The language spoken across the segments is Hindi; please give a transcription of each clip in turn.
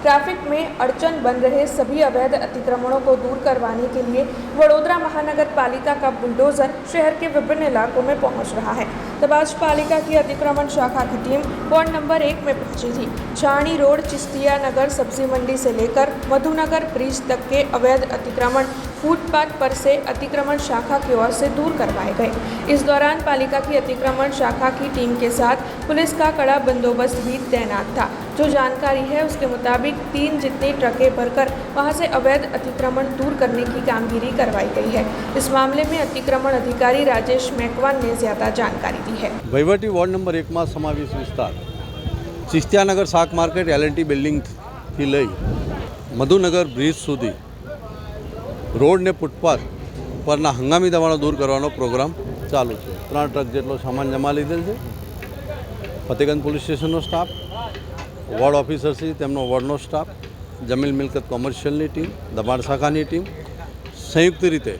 ट्रैफिक में अड़चन बन रहे सभी अवैध अतिक्रमणों को दूर करवाने के लिए वडोदरा महानगर पालिका का बुलडोजर शहर के विभिन्न इलाकों में पहुंच रहा है। तब आज पालिका की अतिक्रमण शाखा की टीम वार्ड नंबर 1 में पहुंची थी। छाणी रोड, चिश्तिया नगर सब्जी मंडी से लेकर मधुनगर ब्रिज तक के अवैध अतिक्रमण फुटपाथ पर से अतिक्रमण शाखा की ओर से दूर करवाए गए। इस दौरान पालिका की अतिक्रमण शाखा की टीम के साथ पुलिस का कड़ा बंदोबस्त भी तैनात था। जो जानकारी है उसके मुताबिक 3 जितनी ट्रकें भरकर वहां से अवैध अतिक्रमण दूर करने की कामगिरी करवाई गई है। इस मामले में अतिक्रमण अधिकारी राजेश मेकवान ने ज्यादा जानकारी दी है। वहीवटी वॉर्ड नंबर 1 में समावेश विस्तार चिश्तियानगर शाक मार्केट LNT बिल्डिंग थी लई मधुनगर ब्रिज सुधी रोड ने फूटपाथ परना हंगामी दबाणो दूर करवानो प्रोग्राम चालू है। 3 ट्रक जेटलो सामान जमा लीधेल है। फतेगंज पुलिस स्टेशनનો स्टाफ, वॉर्ड ऑफिसरश्री તેમનો વોર્ડનો સ્ટાફ, જમીલ મિલકત કોમર્શિયલની ટીમ, દબાણ શાખાની ટીમ સંયુક્ત રીતે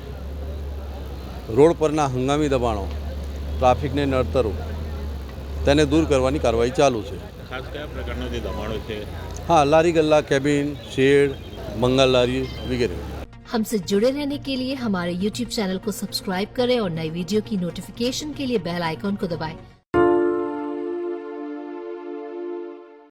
રોડ પરના હંગામી દબાણો, ટ્રાફિકને નડતરો તેને દૂર કરવાની કાર્યવાહી ચાલુ છે। ખાસ કયા પ્રકારના જે દબાણો છે? हाँ, लारी गल्ला, कैबिन, शेड, मंगल लारी वगैरह। हमसे जुड़े रहने के लिए हमारे YouTube चैनल को सब्सक्राइब करें और नई वीडियो की नोटिफिकेशन के लिए बेल आइकॉन को दबाएं।